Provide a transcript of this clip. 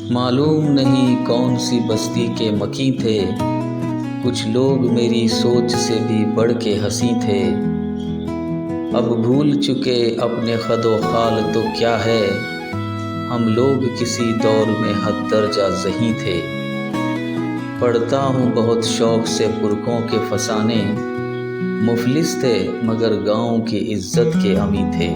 मालूम नहीं कौन सी बस्ती के मकी थे, कुछ लोग मेरी सोच से भी बढ़ के हंसी थे। अब भूल चुके अपने खदो खाल तो क्या है, हम लोग किसी दौर में हद दर्जा ज़ही थे। पढ़ता हूँ बहुत शौक़ से पुरखों के फसाने, मुफलिस थे मगर गाँव की इज्जत के अमी थे।